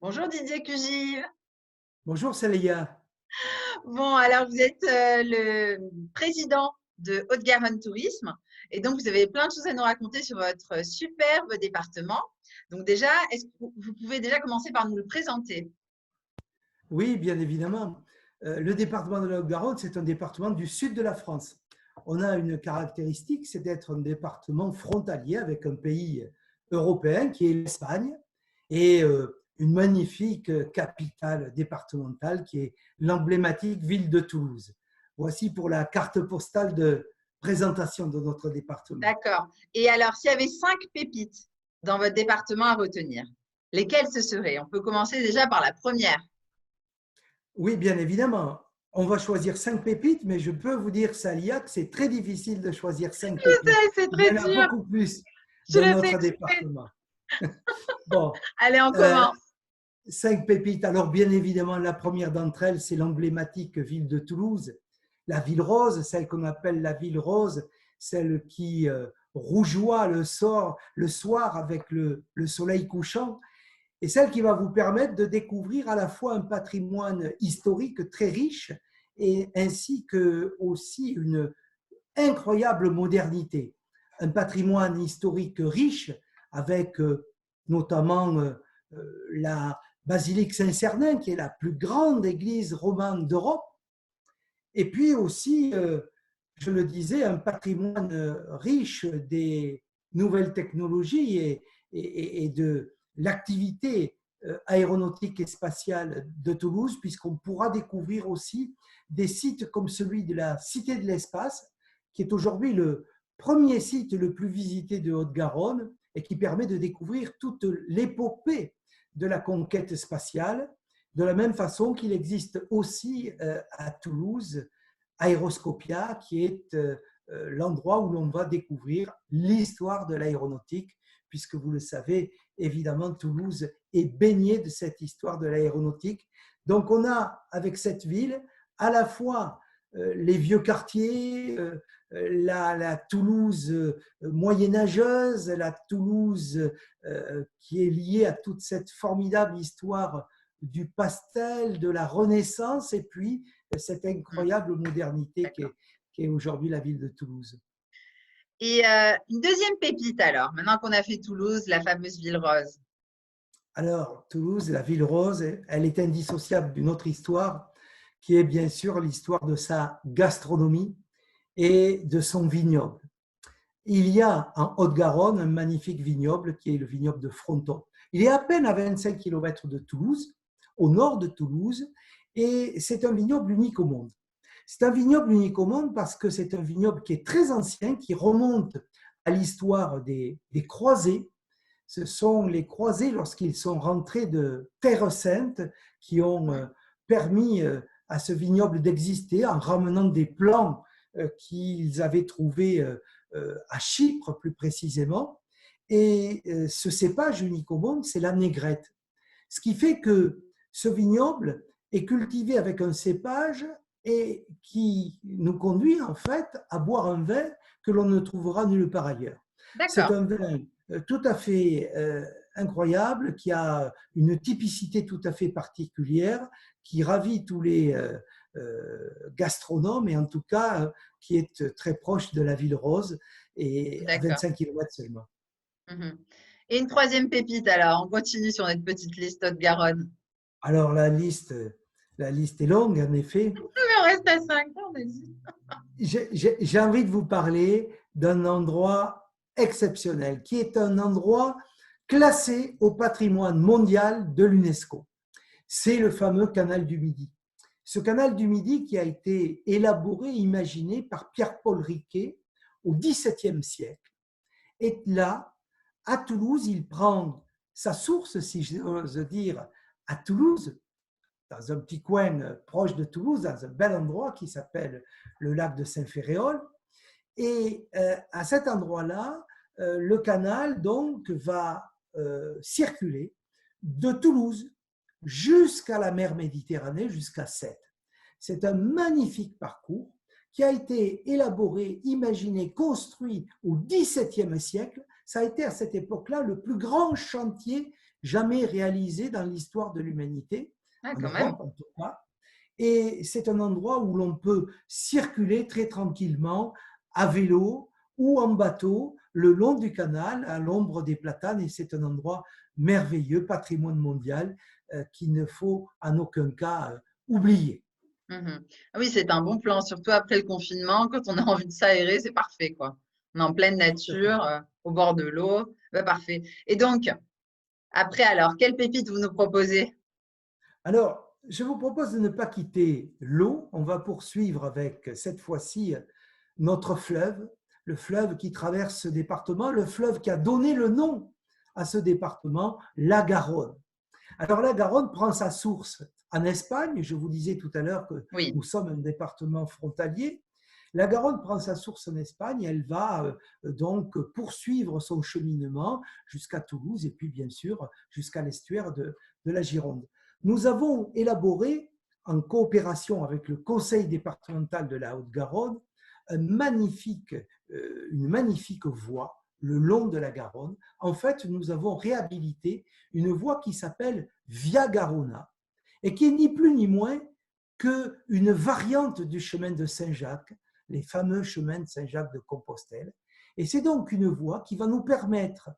Bonjour Didier Cugive. Bonjour Célia. Bon, alors vous êtes le président de Haute-Garonne Tourisme et donc vous avez plein de choses à nous raconter sur votre superbe département. Donc déjà, est-ce que vous pouvez déjà commencer par nous le présenter? Oui, bien évidemment. Le département de la Haute-Garonne, c'est un département du sud de la France. On a une caractéristique, c'est d'être un département frontalier avec un pays européen qui est l'Espagne et une magnifique capitale départementale qui est l'emblématique ville de Toulouse. Voici pour la carte postale de présentation de notre département. D'accord. Et alors, s'il y avait 5 pépites dans votre département à retenir, lesquelles ce seraient? On peut commencer déjà par la première. Oui, bien évidemment. On va choisir 5 pépites, mais je peux vous dire, Salia, que c'est très difficile de choisir cinq Je pépites. sais, c'est Il y très en a dur. beaucoup plus Je dans le fais notre exprès. département. Bon, Allez, on euh, commence. 5 pépites. Alors, bien évidemment, la première d'entre elles, c'est l'emblématique ville de Toulouse, la ville rose, celle qu'on appelle la ville rose, celle qui rougeoie le soir avec le soleil couchant, et celle qui va vous permettre de découvrir à la fois un patrimoine historique très riche et ainsi que aussi une incroyable modernité. Un patrimoine historique riche avec notamment la basilique Saint-Cernin, qui est la plus grande église romane d'Europe, et puis aussi, je le disais, un patrimoine riche des nouvelles technologies et de l'activité aéronautique et spatiale de Toulouse, puisqu'on pourra découvrir aussi des sites comme celui de la Cité de l'Espace, qui est aujourd'hui le premier site le plus visité de Haute-Garonne et qui permet de découvrir toute l'épopée de la conquête spatiale, de la même façon qu'il existe aussi à Toulouse Aéroscopia, qui est l'endroit où l'on va découvrir l'histoire de l'aéronautique, puisque vous le savez, évidemment, Toulouse est baignée de cette histoire de l'aéronautique. Donc on a avec cette ville à la fois les vieux quartiers, la Toulouse moyenâgeuse, la Toulouse qui est liée à toute cette formidable histoire du pastel, de la Renaissance, et puis cette Hmm, incroyable modernité d'accord. qui est aujourd'hui la ville de Toulouse. Et une deuxième pépite alors, maintenant qu'on a fait Toulouse, la fameuse ville rose. Alors, Toulouse, la ville rose, elle est indissociable d'une autre histoire, qui est bien sûr l'histoire de sa gastronomie et de son vignoble. Il y a en Haute-Garonne un magnifique vignoble qui est le vignoble de Fronton. Il est à peine à 25 km de Toulouse, au nord de Toulouse, et c'est un vignoble unique au monde. C'est un vignoble unique au monde parce que c'est un vignoble qui est très ancien, qui remonte à l'histoire des croisés. Ce sont les croisés, lorsqu'ils sont rentrés de Terre Sainte, qui ont permis à ce vignoble d'exister en ramenant des plants qu'ils avaient trouvés à Chypre plus précisément. Et ce cépage unique au monde, c'est la négrette. Ce qui fait que ce vignoble est cultivé avec un cépage et qui nous conduit en fait à boire un vin que l'on ne trouvera nulle part ailleurs. C'est D'accord. un vin tout à fait incroyable, qui a une typicité tout à fait particulière, qui ravit tous les gastronomes et en tout cas qui est très proche de la ville rose et à D'accord. 25 km seulement. Mhm. Et une troisième pépite alors, on continue sur notre petite liste Haute-Garonne. Alors la liste est longue en effet. Il me reste à 5 ans, vas-y. J'ai envie de vous parler d'un endroit exceptionnel, qui est un endroit classé au patrimoine mondial de l'UNESCO. C'est le fameux canal du Midi. Ce canal du Midi qui a été élaboré, imaginé par Pierre-Paul Riquet au XVIIe siècle, est là, à Toulouse. Il prend sa source, si j'ose dire, à Toulouse, dans un petit coin proche de Toulouse, dans un bel endroit qui s'appelle le lac de Saint-Ferréol. Et à cet endroit-là, le canal donc va circuler de Toulouse jusqu'à la mer Méditerranée, jusqu'à Sète. C'est un magnifique parcours qui a été élaboré, imaginé, construit au XVIIe siècle. Ça a été à cette époque-là le plus grand chantier jamais réalisé dans l'histoire de l'humanité, Ah, en quand même. Europe en tout cas. Et c'est un endroit où l'on peut circuler très tranquillement à vélo ou en bateau le long du canal à l'ombre des platanes. Et c'est un endroit merveilleux, patrimoine mondial, qu'il ne faut en aucun cas oublier. Mhm. Ah oui, c'est un bon plan, surtout après le confinement, quand on a envie de s'aérer, c'est parfait, quoi. On est en pleine Tout à fait. nature, au bord de l'eau, bah, parfait. Et donc, après, alors, quelle pépite vous nous proposez? Alors, je vous propose de ne pas quitter l'eau. On va poursuivre avec cette fois-ci notre fleuve, le fleuve qui traverse ce département, le fleuve qui a donné le nom à ce département, la Garonne. Alors la Garonne prend sa source en Espagne. Je vous disais tout à l'heure que Oui. nous sommes un département frontalier. La Garonne prend sa source en Espagne. Elle va donc poursuivre son cheminement jusqu'à Toulouse et puis bien sûr jusqu'à l'estuaire de la Gironde. Nous avons élaboré, en coopération avec le Conseil départemental de la Haute-Garonne, une magnifique voie le long de la Garonne. En fait, nous avons réhabilité une voie qui s'appelle Via Garona et qui est ni plus ni moins qu'une variante du chemin de Saint-Jacques, les fameux chemins de Saint-Jacques de Compostelle. Et c'est donc une voie qui va nous permettre,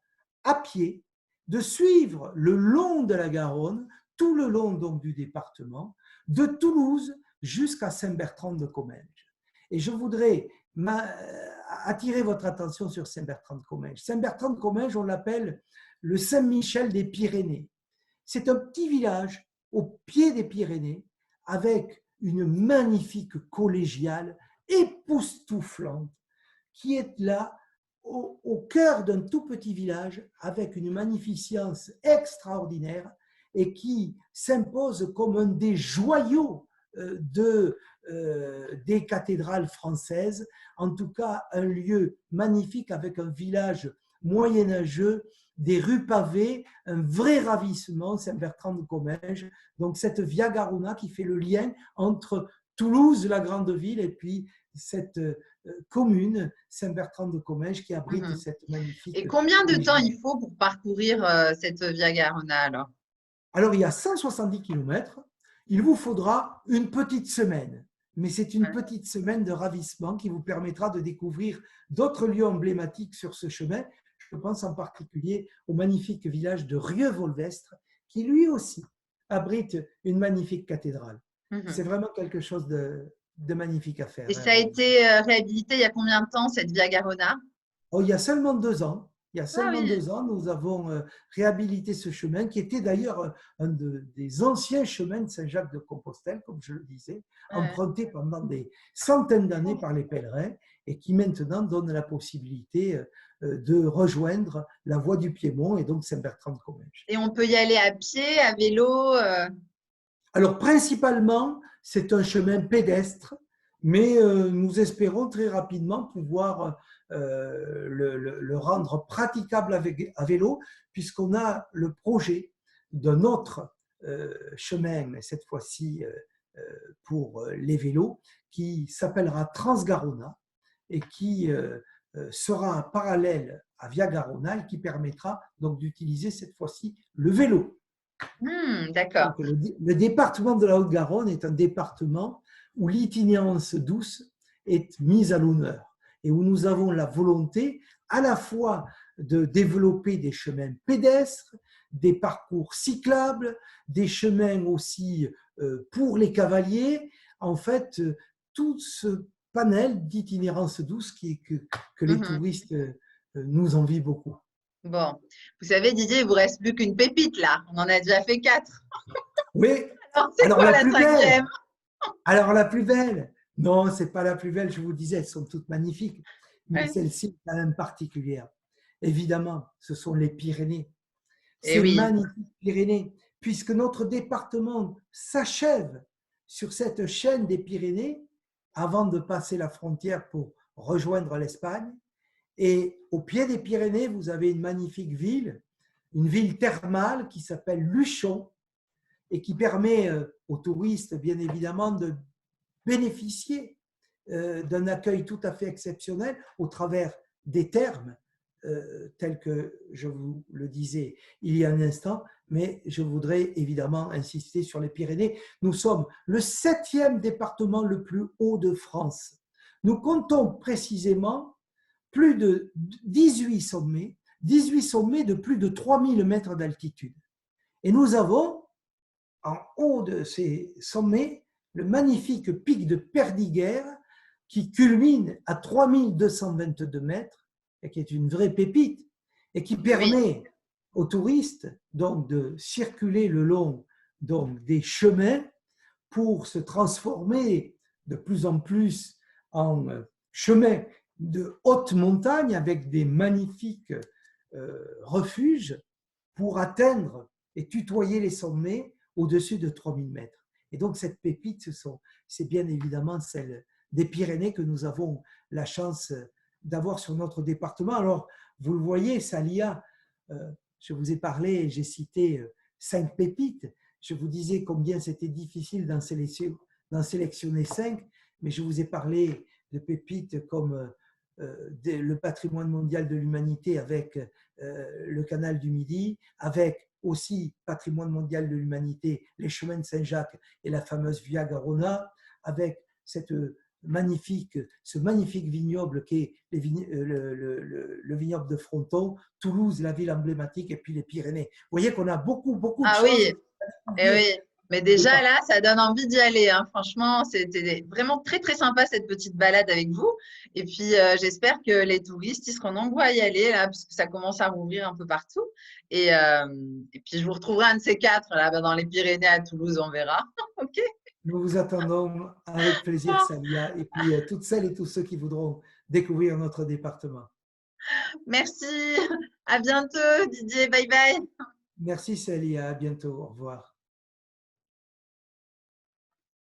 à pied, de suivre le long de la Garonne, tout le long donc du département, de Toulouse jusqu'à Saint-Bertrand-de-Comminges. Et je voudrais attirer votre attention sur Saint-Bertrand-de-Comminges. Saint-Bertrand-de-Comminges, on l'appelle le Saint-Michel des Pyrénées. C'est un petit village au pied des Pyrénées avec une magnifique collégiale époustouflante qui est là au cœur d'un tout petit village avec une magnificence extraordinaire et qui s'impose comme un des joyaux des cathédrales françaises, en tout cas un lieu magnifique avec un village moyenâgeux, des rues pavées, un vrai ravissement, Saint-Bertrand-de-Comminges. Donc cette Via Garona qui fait le lien entre Toulouse, la grande ville, et puis cette commune, Saint-Bertrand-de-Comminges, qui abrite Mhm. cette magnifique Et combien de temps collégiale. il faut pour parcourir cette Via Garona, alors? Alors, il y a 170 kilomètres. Il vous faudra une petite semaine. Mais c'est une Ouais. petite semaine de ravissement qui vous permettra de découvrir d'autres lieux emblématiques sur ce chemin. Je pense en particulier au magnifique village de Rieux-Volvestre, qui lui aussi abrite une magnifique cathédrale. Mhm. C'est vraiment quelque chose de magnifique à Et faire, à ça a réaliser. été réhabilité il y a combien de temps, cette Via Garona? Oh, il y a seulement 2 ans. Il y a Ah seulement oui. 2 ans, nous avons réhabilité ce chemin qui était d'ailleurs un des anciens chemins de Saint-Jacques-de-Compostelle, comme je le disais, Ouais. emprunté pendant des centaines d'années par les pèlerins et qui maintenant donne la possibilité de rejoindre la voie du Piémont et donc Saint-Bertrand-de-Comminges. Et on peut y aller à pied, à vélo. Alors, principalement, c'est un chemin pédestre, mais nous espérons très rapidement pouvoir le rendre praticable à vélo, puisqu'on a le projet d'un autre chemin, mais cette fois-ci pour les vélos, qui s'appellera Transgarona et qui sera parallèle à Via Garona et qui permettra donc d'utiliser cette fois-ci le vélo. D'accord. Donc, le département de la Haute-Garonne est un département où l'itinérance douce est mise à l'honneur et où nous avons la volonté à la fois de développer des chemins pédestres, des parcours cyclables, des chemins aussi pour les cavaliers. En fait, tout ce panel d'itinérance douce que les Mhm. touristes nous envient beaucoup. Bon, vous savez, Didier, il vous reste plus qu'une pépite là. On en a déjà fait 4. Oui, Alors, c'est alors quoi la la plus belle, cinquième? Alors la plus belle, non, c'est pas la plus belle, je vous disais, elles sont toutes magnifiques, mais Ouais. celle-ci est quand même particulière. Évidemment, ce sont les Pyrénées. Eh Ces oui. magnifiques Pyrénées, puisque notre département s'achève sur cette chaîne des Pyrénées avant de passer la frontière pour rejoindre l'Espagne. Et au pied des Pyrénées, vous avez une ville thermale qui s'appelle Luchon et qui permet aux touristes, bien évidemment, de bénéficier d'un accueil tout à fait exceptionnel au travers des thermes tel que je vous le disais il y a un instant, mais je voudrais évidemment insister sur les Pyrénées. Nous sommes le 7e département le plus haut de France. Nous comptons précisément plus de 18 sommets de plus de 3000 mètres d'altitude. Et nous avons, en haut de ces sommets, le magnifique pic de Perdiguère qui culmine à 3222 mètres et qui est une vraie pépite et qui permet aux touristes donc de circuler le long donc des chemins pour se transformer de plus en plus en chemin de haute montagne avec des magnifiques refuges pour atteindre et tutoyer les sommets au-dessus de 3000 mètres. Et donc cette pépite, c'est bien évidemment celle des Pyrénées que nous avons la chance d'avoir sur notre département. Alors, vous le voyez, Salia, je vous ai parlé, j'ai cité 5 pépites. Je vous disais combien c'était difficile d'en sélectionner 5, mais je vous ai parlé de pépites comme le patrimoine mondial de l'humanité avec le canal du Midi, avec aussi patrimoine mondial de l'humanité, les chemins de Saint-Jacques et la fameuse Via Garona, avec ce magnifique vignoble qui est le vignoble de Fronton, Toulouse, la ville emblématique, et puis les Pyrénées. Vous voyez qu'on a beaucoup de Ah choses. oui, oui. Mais déjà là, ça donne envie d'y aller, hein. Franchement, c'était vraiment très très sympa cette petite balade avec vous. Et puis j'espère que les touristes ils seront nombreux à y aller là, parce que ça commence à rouvrir un peu partout. Et puis je vous retrouverai un de ces quatre là dans les Pyrénées à Toulouse, on verra. Ok. Nous vous attendons avec plaisir, Salia, et puis toutes celles et tous ceux qui voudront découvrir notre département. Merci. À bientôt, Didier. Bye bye. Merci, Salia. À bientôt. Au revoir.